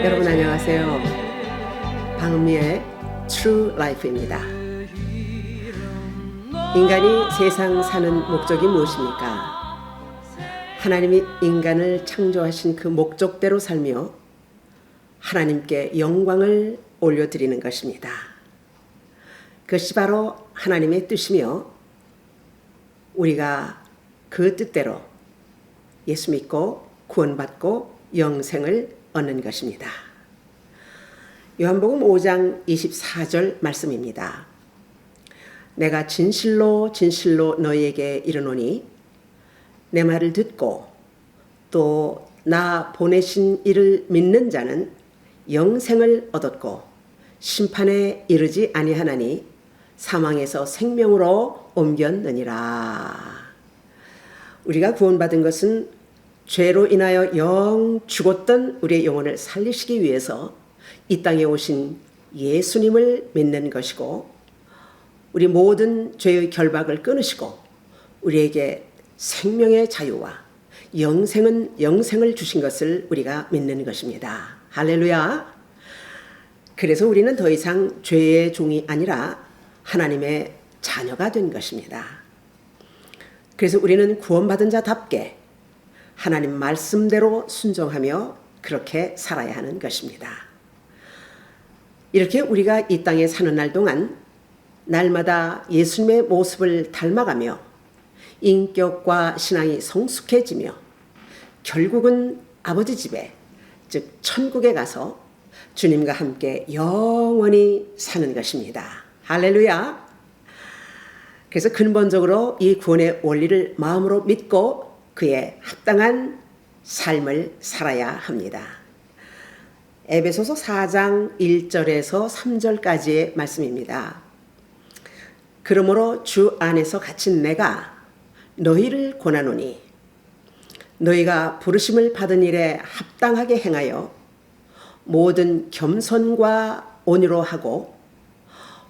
여러분 안녕하세요. 방미의 True Life입니다. 인간이 세상 사는 목적이 무엇입니까? 하나님이 인간을 창조하신 그 목적대로 살며 하나님께 영광을 올려드리는 것입니다. 그것이 바로 하나님의 뜻이며 우리가 그 뜻대로 예수 믿고 구원받고 영생을 얻는 것입니다. 요한복음 5장 24절 말씀입니다. 내가 진실로 진실로 너희에게 이르노니 내 말을 듣고 또 나 보내신 이를 믿는 자는 영생을 얻었고 심판에 이르지 아니하나니 사망에서 생명으로 옮겼느니라. 우리가 구원받은 것은 죄로 인하여 영 죽었던 우리의 영혼을 살리시기 위해서 이 땅에 오신 예수님을 믿는 것이고 우리 모든 죄의 결박을 끊으시고 우리에게 생명의 자유와 영생을 주신 것을 우리가 믿는 것입니다. 할렐루야. 그래서 우리는 더 이상 죄의 종이 아니라 하나님의 자녀가 된 것입니다. 그래서 우리는 구원받은 자답게 하나님 말씀대로 순종하며 그렇게 살아야 하는 것입니다. 이렇게 우리가 이 땅에 사는 날 동안 날마다 예수님의 모습을 닮아가며 인격과 신앙이 성숙해지며 결국은 아버지 집에 즉 천국에 가서 주님과 함께 영원히 사는 것입니다. 할렐루야. 그래서 근본적으로 이 구원의 원리를 마음으로 믿고 그에 합당한 삶을 살아야 합니다. 에베소서 4장 1절에서 3절까지의 말씀입니다. 그러므로 주 안에서 갇힌 내가 너희를 권하노니 너희가 부르심을 받은 일에 합당하게 행하여 모든 겸손과 온유로 하고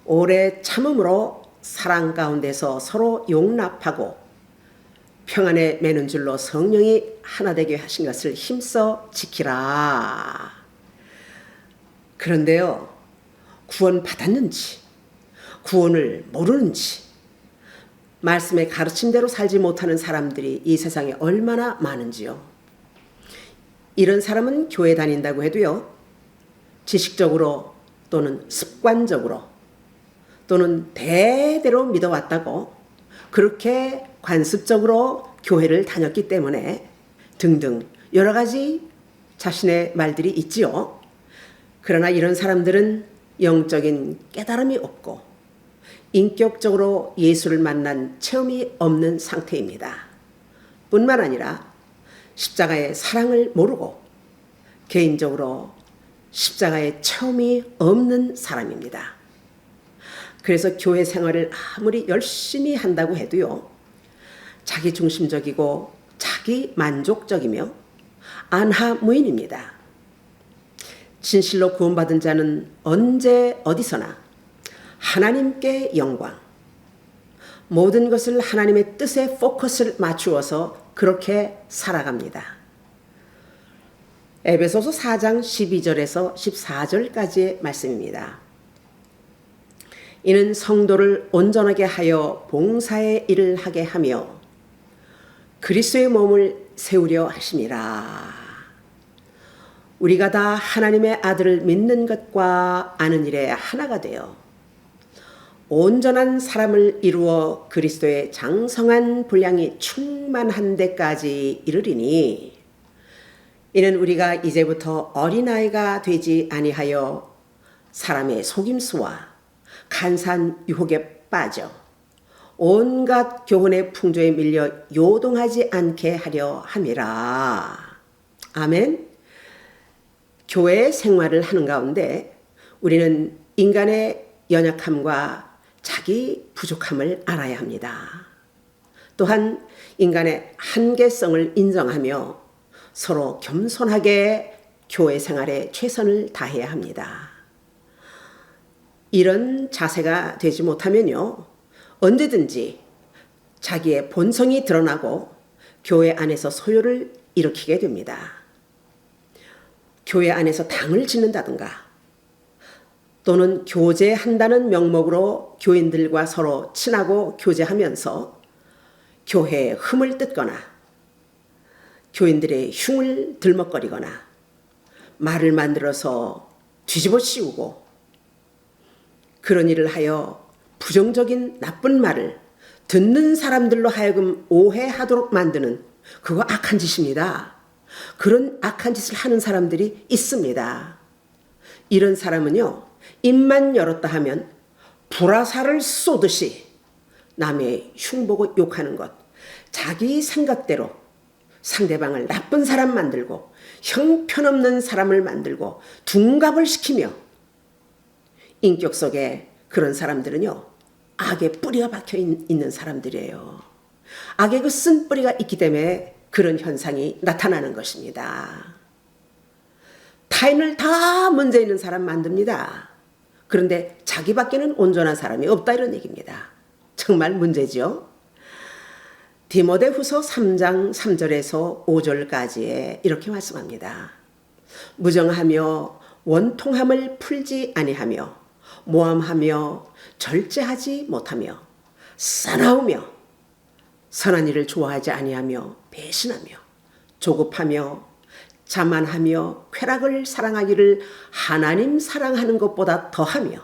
오래 참음으로 사랑 가운데서 서로 용납하고 평안에 매는 줄로 성령이 하나 되게 하신 것을 힘써 지키라. 그런데요, 구원 받았는지 구원을 모르는지 말씀의 가르침대로 살지 못하는 사람들이 이 세상에 얼마나 많은지요. 이런 사람은 교회 다닌다고 해도요, 지식적으로 또는 습관적으로 또는 대대로 믿어왔다고 그렇게 관습적으로 교회를 다녔기 때문에 등등 여러 가지 자신의 말들이 있지요. 그러나 이런 사람들은 영적인 깨달음이 없고 인격적으로 예수를 만난 체험이 없는 상태입니다. 뿐만 아니라 십자가의 사랑을 모르고 개인적으로 십자가의 체험이 없는 사람입니다. 그래서 교회 생활을 아무리 열심히 한다고 해도요, 자기 중심적이고 자기 만족적이며 안하무인입니다. 진실로 구원받은 자는 언제 어디서나 하나님께 영광, 모든 것을 하나님의 뜻에 포커스를 맞추어서 그렇게 살아갑니다. 에베소서 4장 12절에서 14절까지의 말씀입니다. 이는 성도를 온전하게 하여 봉사의 일을 하게 하며 그리스도의 몸을 세우려 하심이라. 우리가 다 하나님의 아들을 믿는 것과 아는 일에 하나가 되어 온전한 사람을 이루어 그리스도의 장성한 분량이 충만한 데까지 이르리니 이는 우리가 이제부터 어린아이가 되지 아니하여 사람의 속임수와 간사한 유혹에 빠져 온갖 교훈의 풍조에 밀려 요동하지 않게 하려 함이라. 아멘. 교회 생활을 하는 가운데 우리는 인간의 연약함과 자기 부족함을 알아야 합니다. 또한 인간의 한계성을 인정하며 서로 겸손하게 교회 생활에 최선을 다해야 합니다. 이런 자세가 되지 못하면요, 언제든지 자기의 본성이 드러나고 교회 안에서 소요를 일으키게 됩니다. 교회 안에서 당을 짓는다든가 또는 교제한다는 명목으로 교인들과 서로 친하고 교제하면서 교회의 흠을 뜯거나 교인들의 흉을 들먹거리거나 말을 만들어서 뒤집어 씌우고 그런 일을 하여 부정적인 나쁜 말을 듣는 사람들로 하여금 오해하도록 만드는 그거 악한 짓입니다. 그런 악한 짓을 하는 사람들이 있습니다. 이런 사람은요, 입만 열었다 하면 불화살을 쏘듯이 남의 흉보고 욕하는 것, 자기 생각대로 상대방을 나쁜 사람 만들고 형편없는 사람을 만들고 둔갑을 시키며 인격 속에 그런 사람들은요, 악의 뿌리가 박혀 있는 사람들이에요. 악의 그 쓴 뿌리가 있기 때문에 그런 현상이 나타나는 것입니다. 타인을 다 문제 있는 사람 만듭니다. 그런데 자기밖에는 온전한 사람이 없다 이런 얘기입니다. 정말 문제죠. 디모데후서 3장 3절에서 5절까지에 이렇게 말씀합니다. 무정하며 원통함을 풀지 아니하며 모함하며 절제하지 못하며 사나우며 선한 일을 좋아하지 아니하며 배신하며 조급하며 자만하며 쾌락을 사랑하기를 하나님 사랑하는 것보다 더하며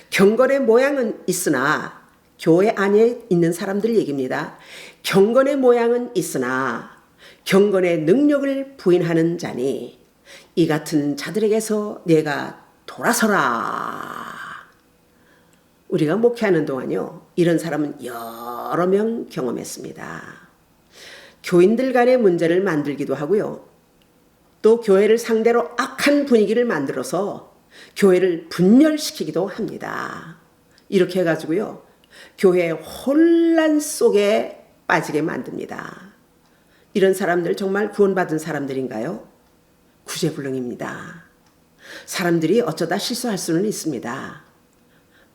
경건의 모양은 있으나 교회 안에 있는 사람들 얘기입니다. 경건의 모양은 있으나 경건의 능력을 부인하는 자니 이 같은 자들에게서 내가 돌아서라. 우리가 목회하는 동안요, 이런 사람은 여러 명 경험했습니다. 교인들 간의 문제를 만들기도 하고요, 또 교회를 상대로 악한 분위기를 만들어서 교회를 분열시키기도 합니다. 이렇게 해가지고요, 교회의 혼란 속에 빠지게 만듭니다. 이런 사람들 정말 구원받은 사람들인가요? 구제불능입니다. 사람들이 어쩌다 실수할 수는 있습니다.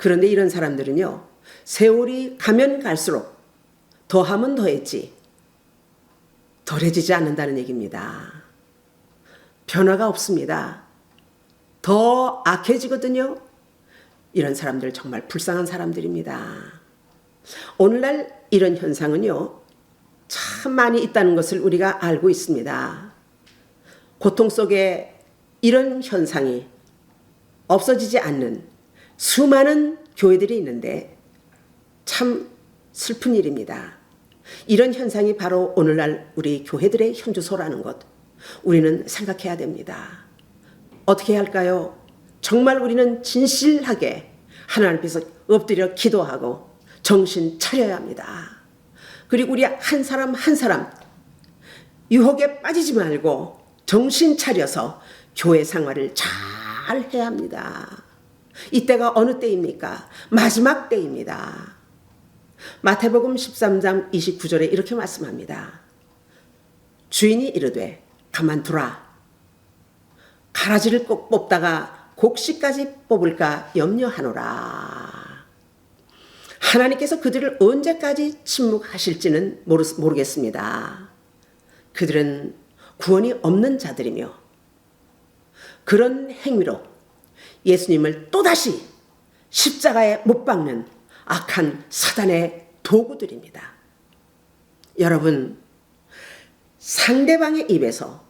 그런데 이런 사람들은요, 세월이 가면 갈수록 더하면 더했지 덜해지지 않는다는 얘기입니다. 변화가 없습니다. 더 악해지거든요. 이런 사람들 정말 불쌍한 사람들입니다. 오늘날 이런 현상은요, 참 많이 있다는 것을 우리가 알고 있습니다. 고통 속에 이런 현상이 없어지지 않는 수많은 교회들이 있는데 참 슬픈 일입니다. 이런 현상이 바로 오늘날 우리 교회들의 현주소라는 것, 우리는 생각해야 됩니다. 어떻게 해야 할까요? 정말 우리는 진실하게 하나님 앞에서 엎드려 기도하고 정신 차려야 합니다. 그리고 우리 한 사람 한 사람 유혹에 빠지지 말고 정신 차려서 교회 생활을 잘 해야 합니다. 이때가 어느 때입니까? 마지막 때입니다. 마태복음 13장 29절에 이렇게 말씀합니다. 주인이 이르되 가만두라. 가라지를 꼭 뽑다가 곡식까지 뽑을까 염려하노라. 하나님께서 그들을 언제까지 침묵하실지는 모르겠습니다. 그들은 구원이 없는 자들이며 그런 행위로 예수님을 또다시 십자가에 못 박는 악한 사단의 도구들입니다. 여러분, 상대방의 입에서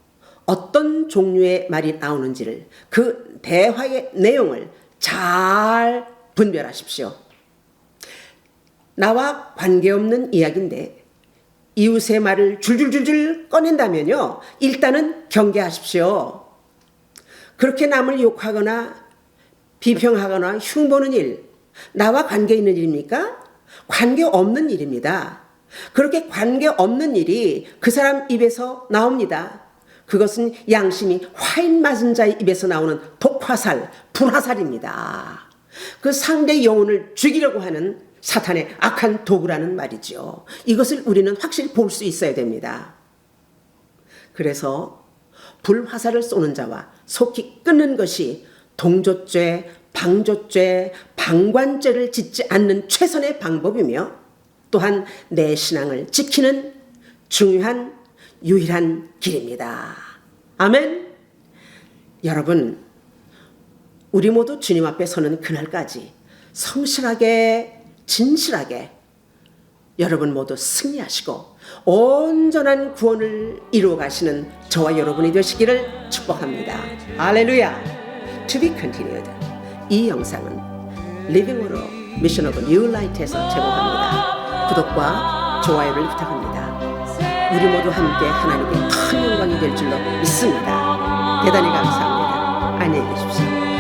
어떤 종류의 말이 나오는지를, 그 대화의 내용을 잘 분별하십시오. 나와 관계없는 이야기인데 이웃의 말을 줄줄줄줄 꺼낸다면요, 일단은 경계하십시오. 그렇게 남을 욕하거나 비평하거나 흉보는 일, 나와 관계 있는 일입니까? 관계 없는 일입니다. 그렇게 관계 없는 일이 그 사람 입에서 나옵니다. 그것은 양심이 화인 맞은 자의 입에서 나오는 독화살, 불화살입니다. 그 상대 영혼을 죽이려고 하는 사탄의 악한 도구라는 말이죠. 이것을 우리는 확실히 볼 수 있어야 됩니다. 그래서 불화살을 쏘는 자와 속히 끊는 것이 동조죄, 방조죄, 방관죄를 짓지 않는 최선의 방법이며 또한 내 신앙을 지키는 중요한 유일한 길입니다. 아멘. 여러분, 우리 모두 주님 앞에 서는 그날까지 성실하게 진실하게 여러분 모두 승리하시고 온전한 구원을 이루어 가시는 저와 여러분이 되시기를 축복합니다. 할렐루야. To be continued. 이 영상은 Living Water Mission of New Light에서 제공합니다. 구독과 좋아요를 부탁합니다. 우리 모두 함께 하나님께 큰 영광이 될 줄로 믿습니다. 대단히 감사합니다. 안녕히 계십시오.